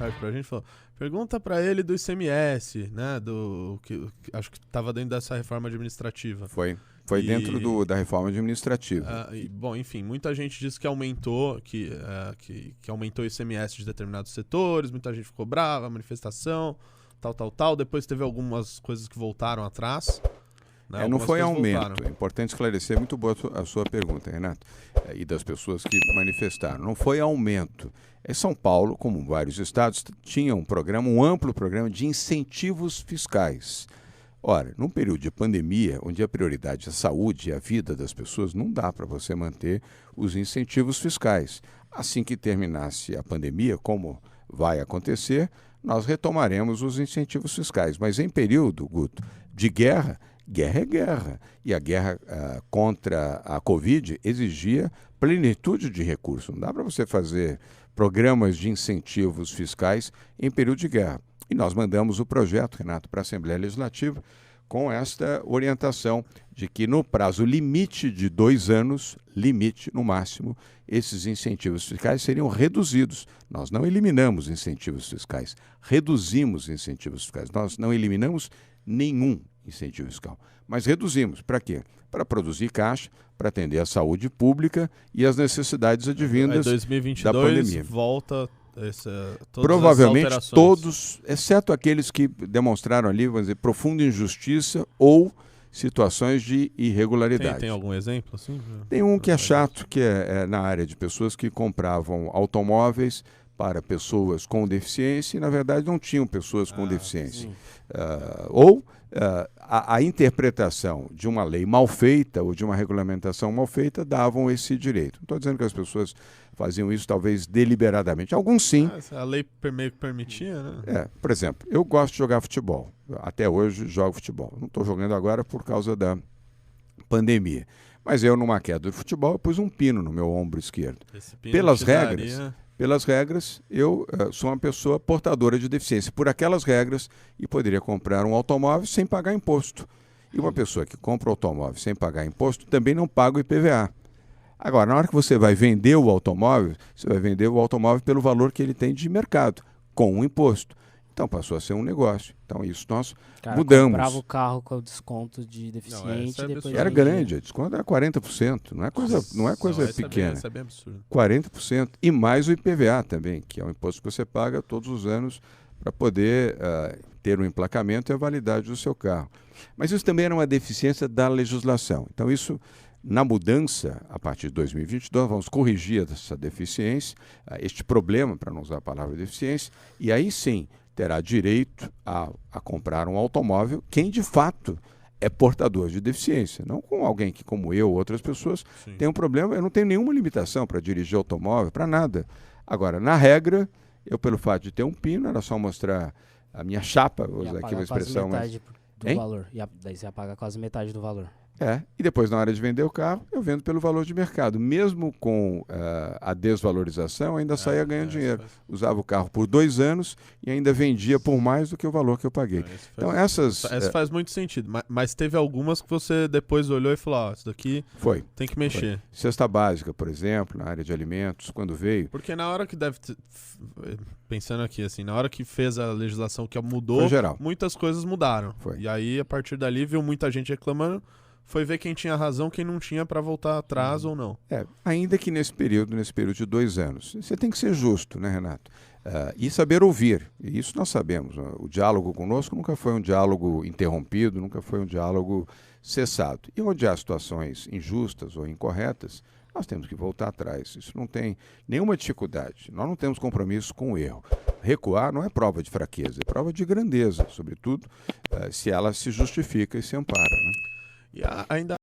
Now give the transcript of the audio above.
mensagem pra gente, falou, pergunta pra ele do ICMS, né, acho que tava dentro dessa reforma administrativa. Foi dentro da reforma administrativa. Bom, enfim, muita gente disse que aumentou, que aumentou o ICMS de determinados setores, muita gente ficou brava, manifestação, tal. Depois teve algumas coisas que voltaram atrás. Né? Não foi aumento. Voltaram. É importante esclarecer, muito boa a sua pergunta, Renato, e das pessoas que manifestaram. Não foi aumento. São Paulo, como vários estados, tinha um amplo programa de incentivos fiscais. Ora, num período de pandemia, onde a prioridade é a saúde e a vida das pessoas, não dá para você manter os incentivos fiscais. Assim que terminasse a pandemia, como vai acontecer, nós retomaremos os incentivos fiscais. Mas em período, Guto, de guerra é guerra. E a guerra contra a Covid exigia plenitude de recursos. Não dá para você fazer programas de incentivos fiscais em período de guerra. E nós mandamos o projeto, Renato, para a Assembleia Legislativa com esta orientação de que no prazo limite de 2 anos, limite no máximo, esses incentivos fiscais seriam reduzidos. Nós não eliminamos incentivos fiscais, reduzimos incentivos fiscais. Nós não eliminamos nenhum incentivo fiscal, mas reduzimos. Para quê? Para produzir caixa, para atender a saúde pública e as necessidades advindas 2022 da pandemia. Volta provavelmente todos, exceto aqueles que demonstraram ali, vamos dizer, profunda injustiça ou situações de irregularidade. Tem algum exemplo assim? Tem um que é chato, que é na área de pessoas que compravam automóveis para pessoas com deficiência e, na verdade, não tinham pessoas com deficiência. A interpretação de uma lei mal feita ou de uma regulamentação mal feita davam esse direito. Não estou dizendo que as pessoas faziam isso talvez deliberadamente. Alguns sim. A lei meio que permitia, né? Por exemplo, eu gosto de jogar futebol. Até hoje jogo futebol. Não estou jogando agora por causa da pandemia. Mas eu, numa queda de futebol, eu pus um pino no meu ombro esquerdo. Pelas regras, eu sou uma pessoa portadora de deficiência. Por aquelas regras, e poderia comprar um automóvel sem pagar imposto. E uma pessoa que compra um automóvel sem pagar imposto também não paga o IPVA. Agora, na hora que você vai vender o automóvel, você vai vender o automóvel pelo valor que ele tem de mercado, com o imposto. Então, passou a ser um negócio. Então, isso nós mudamos. Comprava o carro com o desconto de deficiente. Era grande, o desconto era 40%. Não é coisa pequena. Isso é bem absurdo. 40%. E mais o IPVA também, que é um imposto que você paga todos os anos para poder ter um emplacamento e a validade do seu carro. Mas isso também era uma deficiência da legislação. Então, isso, na mudança, a partir de 2022, vamos corrigir essa deficiência, este problema, para não usar a palavra deficiência, e aí sim terá direito a comprar um automóvel quem de fato é portador de deficiência, não com alguém que, como eu ou outras pessoas, tem um problema. Eu não tenho nenhuma limitação para dirigir automóvel, para nada. Agora, na regra, eu, pelo fato de ter um pino, era só mostrar a minha chapa, vou usar aqui uma expressão. Metade do valor. E daí você paga quase metade do valor. E depois, na hora de vender o carro, eu vendo pelo valor de mercado. Mesmo com a desvalorização, ainda saía ganhando dinheiro. Usava o carro por 2 anos e ainda vendia por mais do que o valor que eu paguei. Então, essa faz muito sentido. Mas teve algumas que você depois olhou e falou, isso daqui tem que mexer. Cesta básica, por exemplo, na área de alimentos, quando veio. Porque na hora que pensando aqui, assim, na hora que fez a legislação que mudou, muitas coisas mudaram. E aí, a partir dali, viu muita gente reclamando. Foi ver quem tinha razão, quem não tinha, para voltar atrás ou não. Ainda que nesse período de 2 anos. Você tem que ser justo, né, Renato? E saber ouvir. E isso nós sabemos. O diálogo conosco nunca foi um diálogo interrompido, nunca foi um diálogo cessado. E onde há situações injustas ou incorretas, nós temos que voltar atrás. Isso não tem nenhuma dificuldade. Nós não temos compromisso com o erro. Recuar não é prova de fraqueza, é prova de grandeza, sobretudo se ela se justifica e se ampara, né? E ainda